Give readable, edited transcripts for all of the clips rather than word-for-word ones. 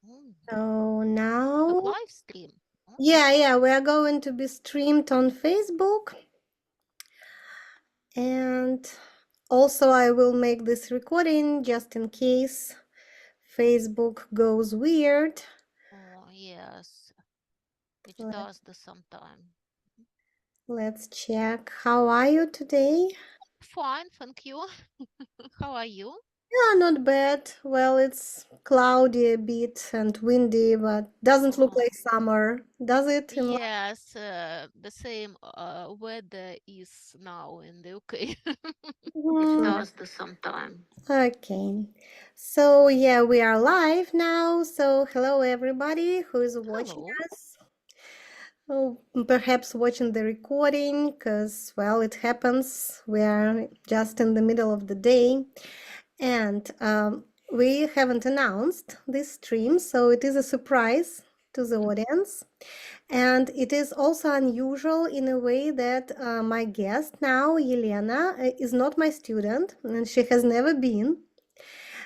Mm. So Good now, live stream. yeah, we are going to be streamed on Facebook. And also, I will make this recording just in case Facebook goes weird. Oh, yes, it Let- does this sometime. Let's check. How are you today? Fine, thank you. How are you? Yeah, not bad. Well, it's cloudy a bit and windy, but doesn't look Oh, like summer, does it? yes, the same weather is now in the UK. It Mhm. does this sometime. Okay. So, yeah, we are live now. So, hello everybody who is watching Hello. us. Oh, perhaps watching the recording because, well, it happens. We are just in the middle of the day. And we haven't announced this stream, so it is a surprise to the audience. And it is also unusual in a way that my guest now, Elena, is not my student, and she has never been,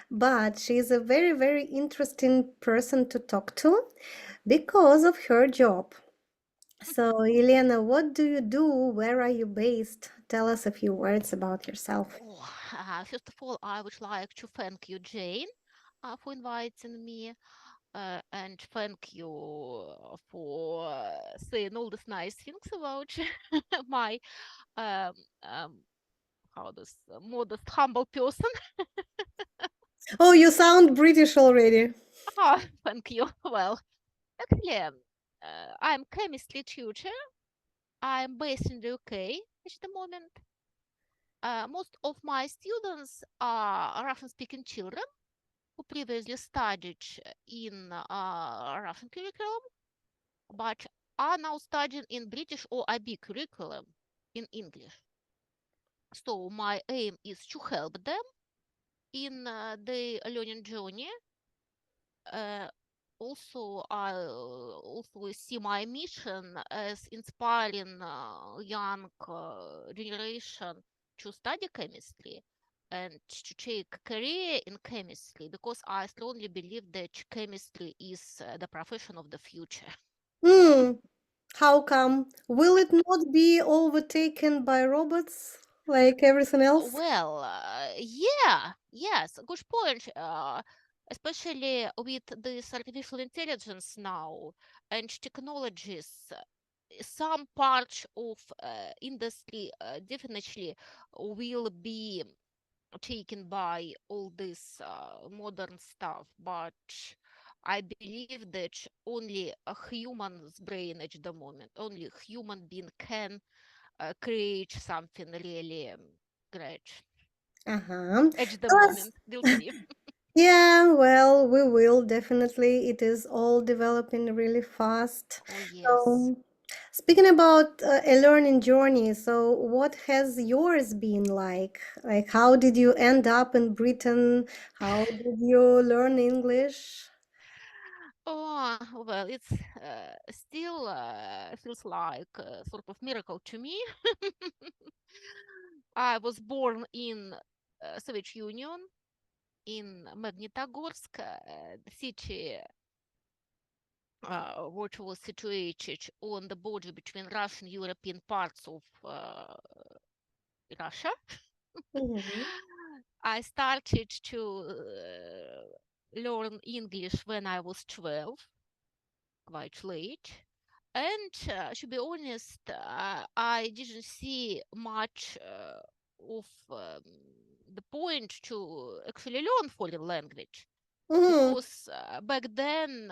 but she is a very, very interesting person to talk to because of her job. So, Elena, what do you do? Where are you based? Tell us a few words about yourself. Oh, first of all, I would like to thank you, Jane, for inviting me, and thank you for saying all these nice things about my um, um, how this modest, humble person. Oh, you sound British already. Thank you. Well, actually, I'm chemistry tutor. I'm based in the UK at the moment. Most of my students are Russian-speaking children who previously studied in Russian curriculum, but are now studying in British or IB curriculum in English. So my aim is to help them in the learning journey. Uh, Also, I also see my mission as inspiring young generation to study chemistry and to take career in chemistry because I strongly believe that chemistry is the profession of the future. Hmm. How come? Will it not be overtaken by robots like everything else? Well, yeah, yes, good point. Especially with this artificial intelligence now and technologies, some part of industry definitely will be taken by all this modern stuff, but I believe that only a human's brain at the moment, only human being can create something really great Uh-huh. at the Tell us. moment. We'll see. Yeah, well, we will definitely. It is all developing really fast. Oh, yes. So, speaking about a learning journey, so what has yours been like? Like, how did you end up in Britain? How did you learn English? Oh, well, it's still feels like a sort of miracle to me. I was born in Soviet Union in Magnitogorsk, the city which was situated on the border between Russian European parts of Russia. Mhm. I started to learn English when I was 12, quite late. And to be honest, I didn't see much of the point to actually learn foreign language Mhm. because back then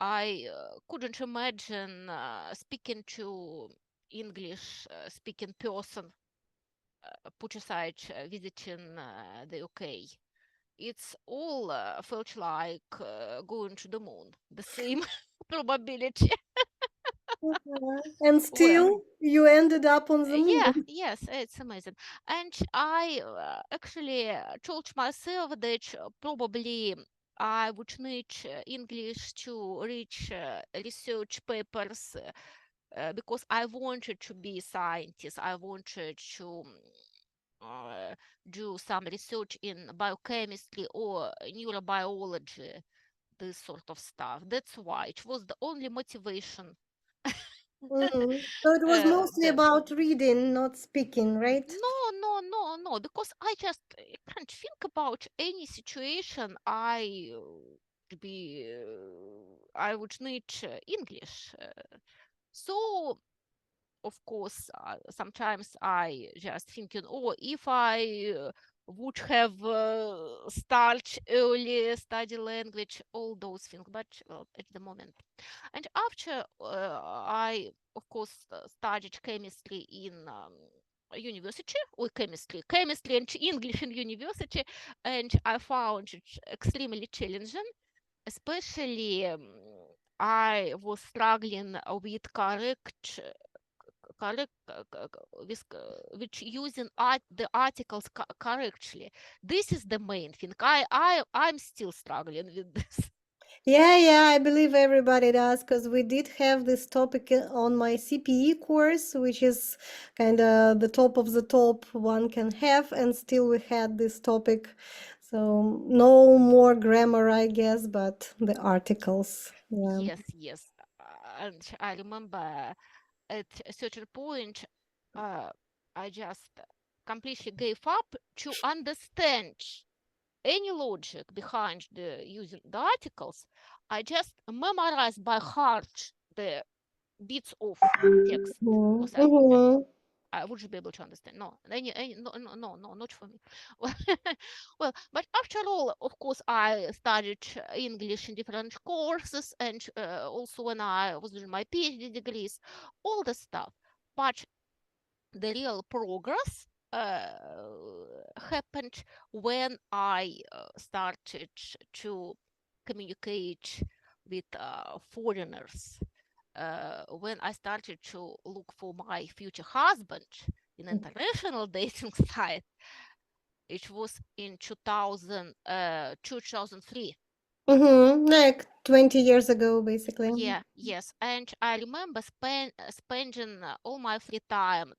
I couldn't imagine speaking to English speaking person, put aside visiting the UK. It's all felt like going to the moon. The same probability. And Well, still, you ended up on the yeah, moon. yes, it's amazing. And I actually told myself that probably I would need English to reach research papers because I wanted to be a scientist. I wanted to do some research in biochemistry or neurobiology. this sort of stuff. That's why it was the only motivation. So it was mostly The about reading, not speaking, right? no, because I just can't think about any situation I would need English. So of course, sometimes I just thinking, oh, if I would have start early study language, all those things, but well, at the moment. And after I, of course, studied chemistry in university, or chemistry and English in university, and I found it extremely challenging, especially I was struggling with correct which using the articles correctly. This is the main thing. I'm still struggling with this. Yeah, yeah, I believe everybody does because we did have this topic on my CPE course, which is kind of the top of the top one can have, and still we had this topic. So no more grammar, I guess, but the articles. Yeah. Yes. And I remember at a certain point, uh, I just completely gave up to understand any logic behind the using the articles. I just memorized by heart the bits of text because Mm-hmm. I would be able to understand. No, no, not for me. Well, well, but after all, of course, I studied English in different courses, and also when I was doing my PhD degrees, all the stuff. But the real progress happened when I started to communicate with foreigners. When I started to look for my future husband in international dating site, it was in 2003. Mm-hmm. Like 20 years ago, basically. Yeah, yes. And I remember spending all my free time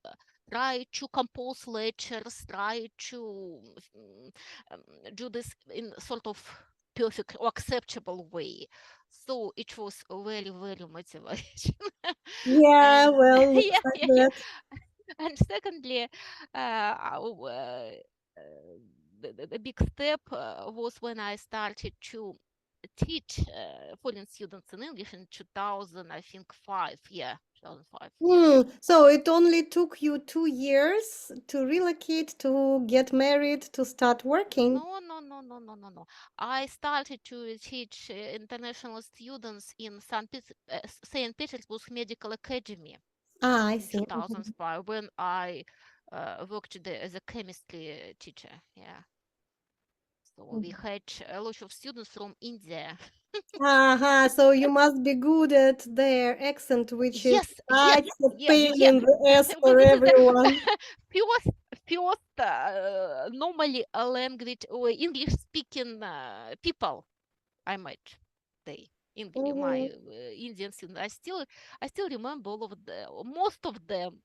try to compose lectures, try to um, do this in sort of perfect or acceptable way. So it was very motivation. Yeah, And well, looks yeah, like yeah, yeah. that. And secondly, the big step was when I started to teach foreign students in English in 2000, I think 5, yeah, 2005, yeah. So it only took you 2 years to relocate, to get married, to start working. No. I started to teach international students in St. Petersburg Medical Academy Ah, I in see. Mhm. 2005 when I worked there as a chemistry teacher, yeah. So we Mhm. had a lot of students from India. Aha, so you must be good at their accent, which is Yes, such a pain yeah. in the ass for This is the everyone. first normally a language or English speaking people I met. They English, my Hmm. Indian students. I still remember all of the most of them.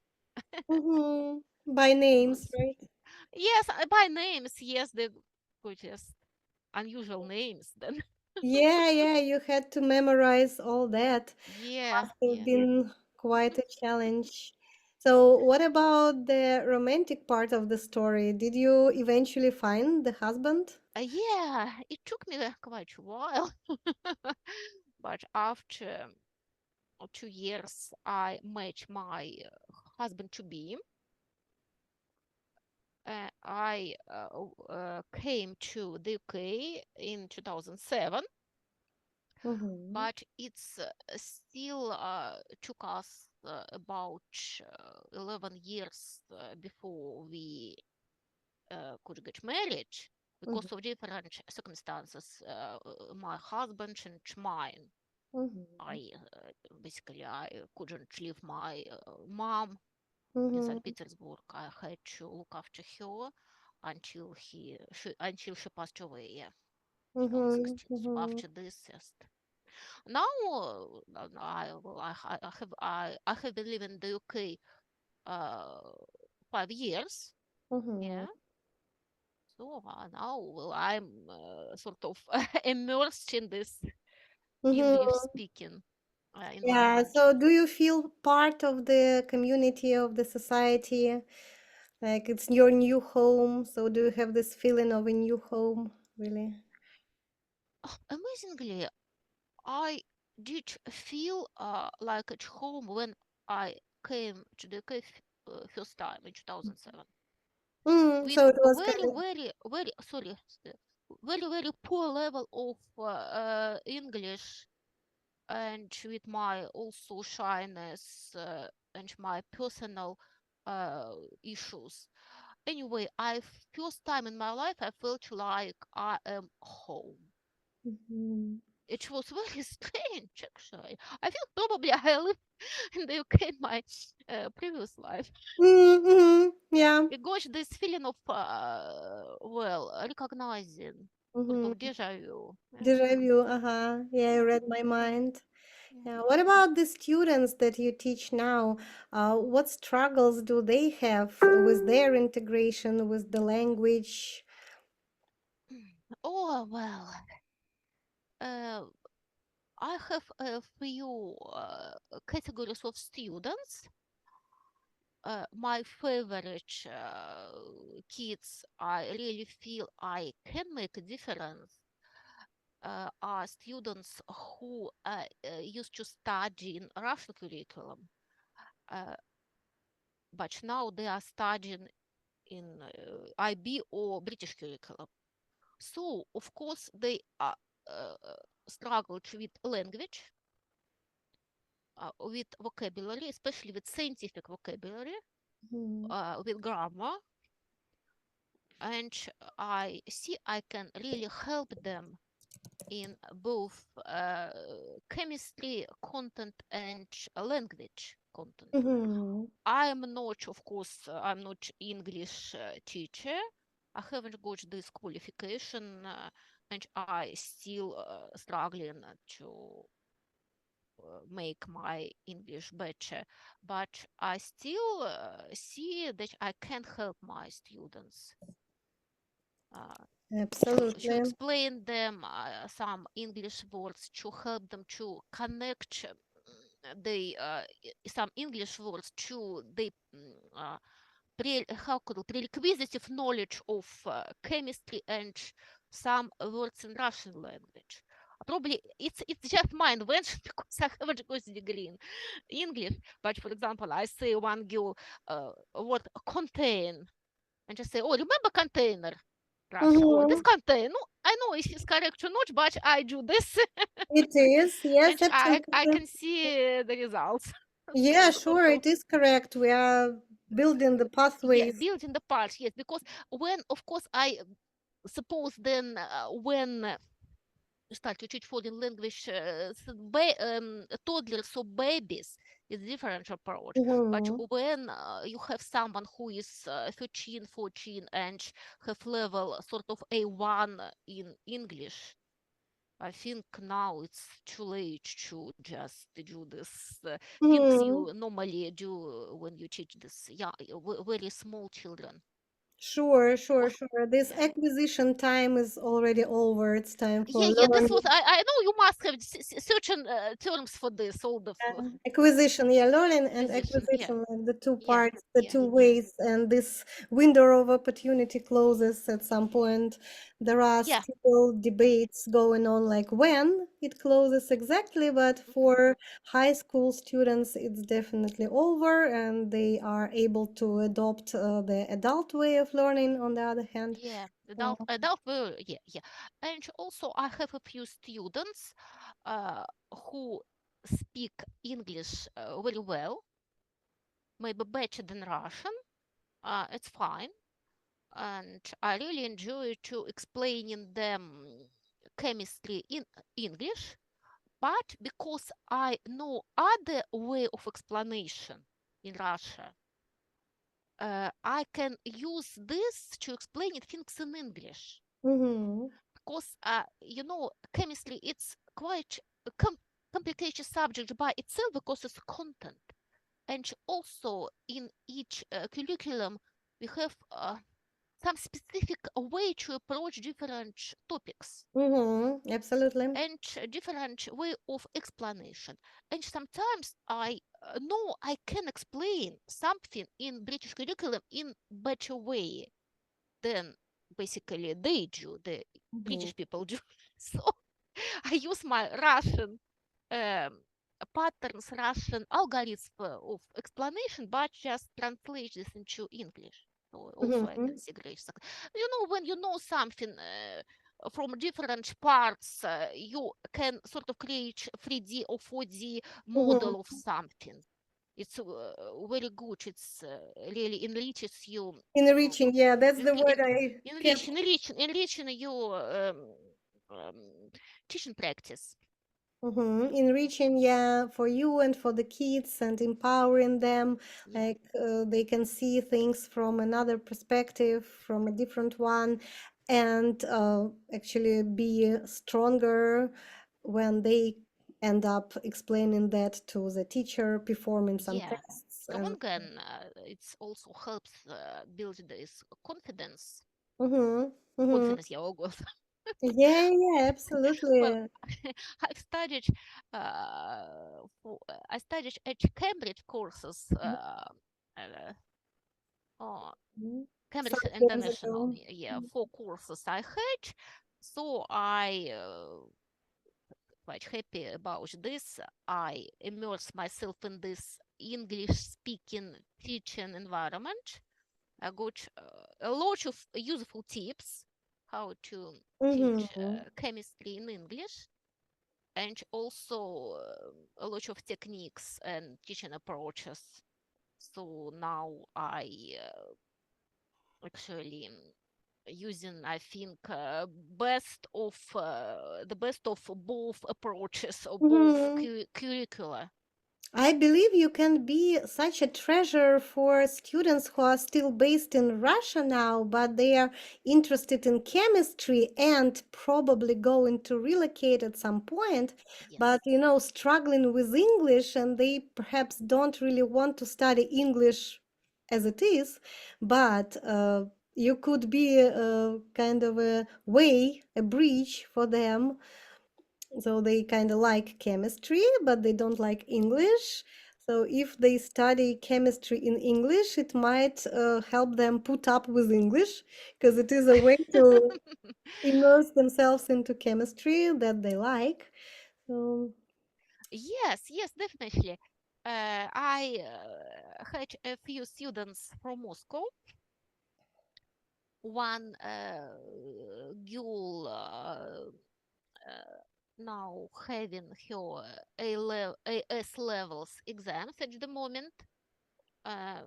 Hmm. By names, Was right? yes by names. Yes, they were just unusual names then. Yeah, yeah, you had to memorize all that. Yeah, Must have yeah. been quite a challenge. So, what about the romantic part of the story? Did you eventually find the husband? Yeah, it took me quite a while, but after 2 years, I met my husband to be. I came to the UK in 2007, Mm-hmm. but it's still took us about 11 years before we could get married because of different circumstances. My husband and mine. Mm-hmm. I couldn't leave my mom in St. Mm-hmm. Petersburg. I had to look after her until she passed away. Yeah, Mm-hmm. 2016. So Mm-hmm. after this, yes. Now I have been living in the UK 5 years. Mm-hmm. Yeah. So now I'm sort of immersed in this. English Mm-hmm. speaking Yeah. environment. So, do you feel part of the community of the society? Like it's your new home. So, do you have this feeling of a new home? Really? Amazingly, I did feel like at home when I came to the UK first time in 2007 Mm, with so it was very, kind of. very, very, sorry, very, very poor level of English and with my also shyness and my personal uh, issues. Anyway, I first time in my life I felt like I am home. Mhm. It was very strange, actually. I think probably I lived in the UK in my previous life. Mm-hmm. Yeah. It got this feeling of, well, recognizing, sort Mm-hmm. of deja vu. Yeah. Deja vu. Uh-huh. Yeah, you Yeah. read my mind. Yeah. Yeah. What about the students that you teach now? What struggles do they have with their integration with the language? Oh, well, uh, I have a few categories of students. My favorite kids, I really feel I can make a difference, are students who used to study in Russian curriculum, uh, but now they are studying in IB or British curriculum. So, of course, they are uh, struggled with language, with vocabulary, especially with scientific vocabulary, Mhm. with grammar, and I see I can really help them in both chemistry content and language content. Mhm. I'm not, of course, I'm not English teacher. I haven't got this qualification, and I still struggling to make my English better. But I still see that I can help my students uh, to Absolutely. explain them some English words, to help them to connect the some English words to the how could prerequisitive knowledge of chemistry and some words in Russian language. Probably it's just my invention because I haven't got a degree in English. But for example, I say one girl word contain and just say, oh, remember container? Russia. Oh, this Mhm. contain. No, I know if it's correct or not, but I do this, It is. and Yes, I absolutely. can see the results. Yeah, So sort sure, of it is correct. We are building the yeah, pathways. building the parts. Yes, because when of course I suppose then when start to teach foreign language toddlers or babies is different approach, but Mhm. when you have someone who is 13 14 and have level sort of A1 in English, I think now it's too late to just do this things Mhm. you normally do when you teach this yeah very small children. Sure, Oh, sure, sure. This yeah. acquisition time is already over. It's time Yeah, for yeah, this was learning. I know you must have certain terms for this, all the Acquisition, yeah, learning and acquisition. Yeah, acquisition, like the two yeah, parts, the yeah, two yeah, ways, and this window of opportunity closes at some point. There are yeah. still debates going on, like when it closes exactly, but Hmm. for high school students, it's definitely over, and they are able to adopt the adult way of learning, on the other hand. Yeah, Uh, adult will, yeah, yeah. And also I have a few students uh, who speak English very well, maybe better than Russian. It's fine. And I really enjoy to explaining them chemistry in English, but because I know other way of explanation in Russia, I can use this to explain things in English. mhm, Because chemistry it's quite a complicated subject by itself because it's content, and also in each curriculum we have some specific way to approach different topics Mm-hmm. Absolutely. and different way of explanation. And sometimes I know I can explain something in British curriculum in better way than basically they do, the Mm-hmm. British people do. So I use my Russian um, patterns, Russian algorithms of explanation, but just translate this into English. So also I Mm-hmm. can see great success. You know, when you know something from different parts, you can sort of create 3D or 4D model of Mm-hmm. something. It's very good. It's really enriches you. Enriching, yeah, that's In, the in, word I kept. enriching your um, teaching practice. Mm-hmm. Enriching, yeah, for you and for the kids and empowering them, Yeah. like they can see things from another perspective, from a different one, and actually be stronger when they end up explaining that to the teacher, performing some Yeah. tests, and Again, it's also helps build this confidence. mm-hmm. Mm-hmm. Confidence, yeah, oh God. Yeah, yeah, Well, absolutely. I've studied I studied at Cambridge courses, uh, Mhm. Some Cambridge years International, ago. yeah, 4 courses I had. So I quite happy about this. I immerse myself in this English speaking teaching environment. I got a lot of useful tips how to teach Mm-hmm. chemistry in English, and also a lot of techniques and teaching approaches. So now I actually using, I think, the best of both approaches or both Mm-hmm. curricula. I believe you can be such a treasure for students who are still based in Russia now, but they are interested in chemistry and probably going to relocate at some point, but Yes. struggling with English, and they perhaps don't really want to study English as it is, but you could be a kind of a way, a bridge for them, so they kind of like chemistry, but they don't like English. So if they study chemistry in English, it might help them put up with English, because it is a way to immerse themselves into chemistry that they like. So, Yes, yes, definitely. I had a few students from Moscow. One girl now having her AS levels exams at the moment. Uh,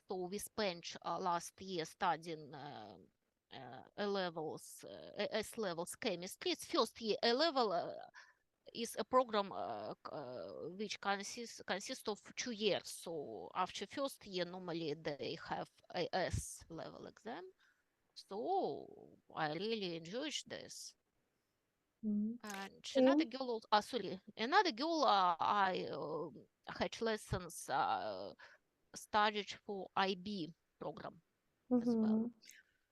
so we spent last year studying A levels, AS levels chemistry. It's first year A level is a program which consists of 2 years. So after first year, normally they have AS level exam. So I really enjoyed this. mm, And okay. another girl, sorry, another girl, I had lessons studied for IB program as well. Mhm.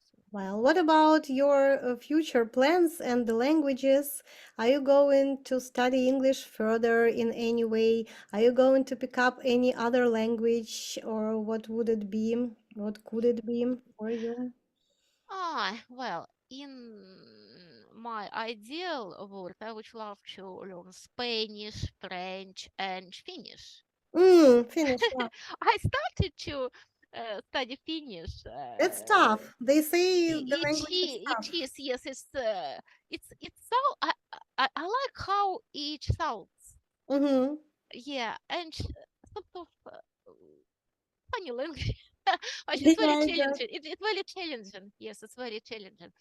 So, Well, what about your future plans and the languages? Are you going to study English further in any way? Are you going to pick up any other language, or what would it be? What could it be for you? well, in my ideal world, I would love to learn Spanish, French, and Finnish. Finish. Wow. I started to study Finnish. It's tough. They say the language is It tough. is, yes, it's so I like how each sounds. Mm-hmm. Yeah, and sort of funny language. But it's very Yeah, challenging. It's very challenging. Yes, it's very challenging.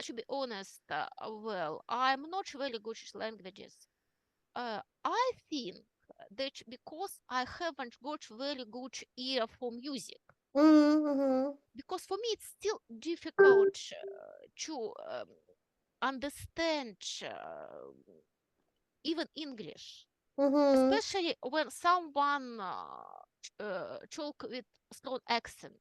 To be honest, well, I'm not very good at languages. I think that because I haven't got very good ear for music, mm-hmm. because for me it's still difficult to understand even English, Mm-hmm. especially when someone talk with strong accent.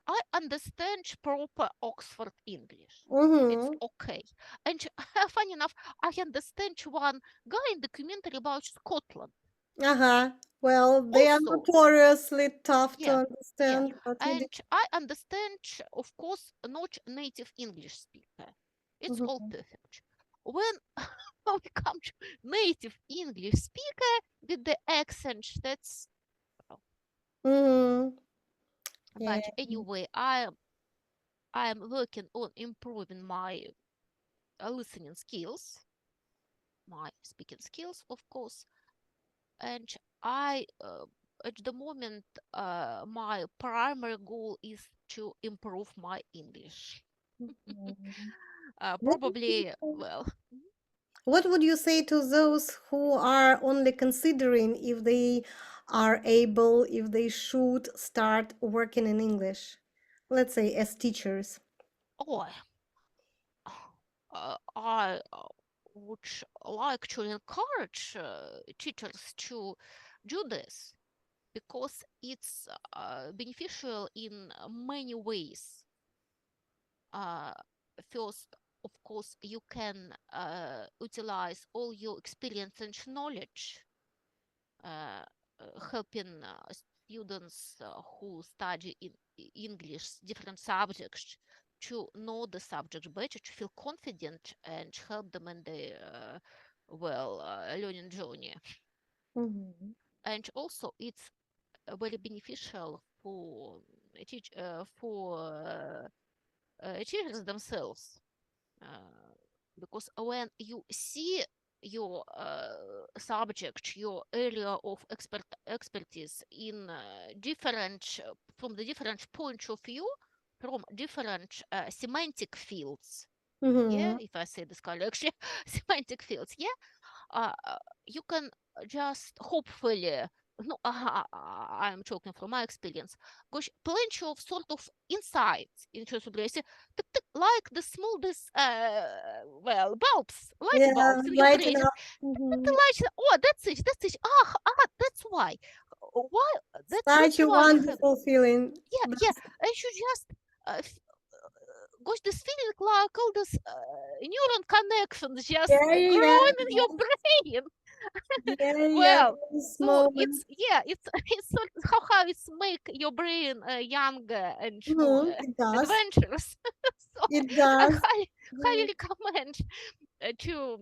I understand proper Oxford English. It's Mm-hmm. okay. And funny enough, I understand one guy in documentary about Scotland. Uh-huh. Well, they are Also, notoriously tough to yeah, yeah. understand, but you did. And I understand, of course, not native English speaker. It's all Mm-hmm. perfect. When we come to native English speaker with the accent, that's well, Mm-hmm. Yeah. but anyway, I am working on improving my listening skills, my speaking skills, of course, and I at the moment my primary goal is to improve my English. Mhm. What would you Probably, say? well, What would you say to those who are only considering if they are able, if they should start working in English? Let's say as teachers. oh, I would like to encourage teachers to do this because it's beneficial in many ways. uh, First, of course, you can utilize all your experience and knowledge, uh, helping students who study in English different subjects to know the subject better, to feel confident, and help them in the learning journey. Mhm. And also, it's very beneficial for teachers themselves, uh, because when you see your subject, your area of expertise in different from the different point of view, from different semantic fields. Yeah, Mhm. if I say this correctly, semantic fields. Yeah, you can just hopefully, no, I'm talking from my experience, gosh, plenty of sort of insights into sobriety, like the smallest, bulbs, light Yeah, bulbs in your right brain. enough. The Mhm. light, oh, that's it. That's why. Why? That's Such a why we have. wonderful feeling. Yeah, yeah. That's, And you just gosh, this feeling like all this neuron connections just yeah, yeah, growing in your yeah, brain. yeah, yeah. Well, This so moment. it's yeah, it's sort of how it's make your brain younger and more Mhm. It does. adventurous. So It I does. highly recommend to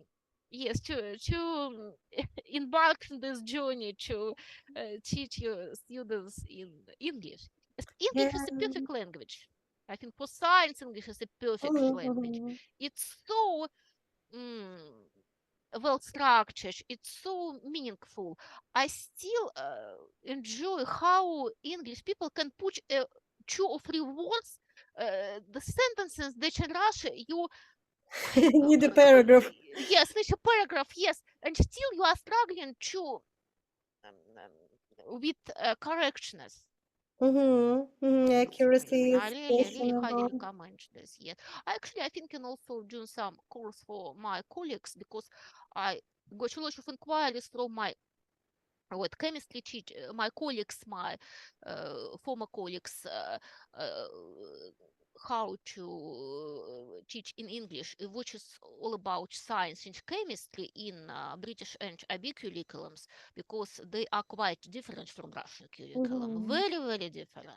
yes to embark on this journey to teach your students in English. English is a Yeah. perfect language. I think for science, English is a perfect Mhm, language. mhm. It's so mm, well structured. It's so meaningful. I still enjoy how English people can put two or three words, the sentences that in Russia you Need a paragraph. yes, finish a paragraph, yes, and still you are struggling to with correctness. Mm-hmm. Mm-hmm. It's Accuracy amazing. I is really highly questionable. recommend this. Yes, actually, I think can also do some course for my colleagues because I got a lot of inquiries from my what chemistry teach my colleagues, my former colleagues, uh, how to teach in English, which is all about science and chemistry in British and IB curriculums, because they are quite different from Russian curriculum, Mm-hmm. very, very different.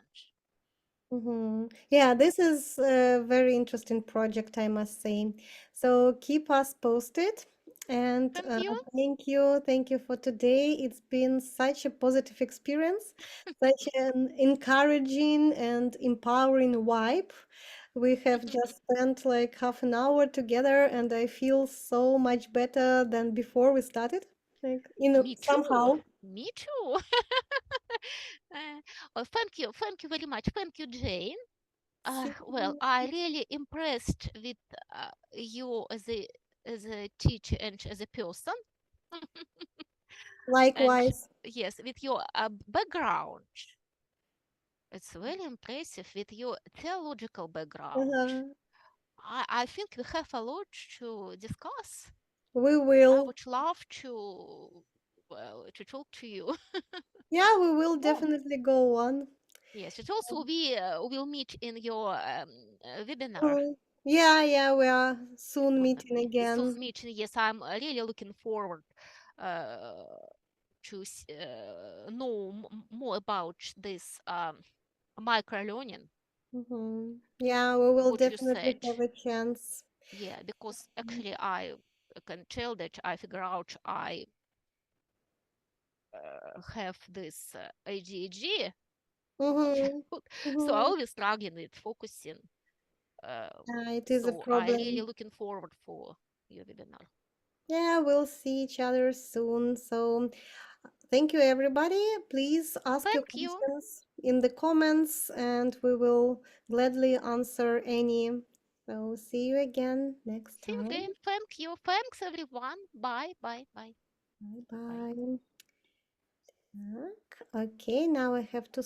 Mm-hmm. Yeah, this is a very interesting project, I must say. So keep us posted. And Thank you. thank you for today. It's been such a positive experience, such an encouraging and empowering vibe. We have just spent like half an hour together, and I feel so much better than before we started. Like, Me too. somehow. Me too. Oh, thank you very much. Thank you, Jane. Well, I really impressed with you as a teacher and as a person, and Likewise. yes, with your background. It's very impressive with your theological background. Uh-huh. I think we have a lot to discuss. We I will. would love to, well, to talk to you Yeah, we will more. definitely go on. Yes, it also we will meet in your webinar. Oh, yeah, yeah, we are soon Gonna meeting be again. soon meeting. Yes, I'm really looking forward uh, to know more about this micro learning, Yeah, we will what you definitely said. have a chance. Yeah, because actually I can tell that I figure out I have this ADHD Mm-hmm. so I Mm-hmm. always struggling with focusing. It is a So I really problem. looking forward for your webinar. Yeah, we'll see each other soon. So, thank you, everybody. Please ask your Thank you. questions in the comments and we will gladly answer any. So, see you again next See you time. again. Thank you. Thanks everyone. Bye. Bye. Bye. Bye Bye. bye. Okay, now I have to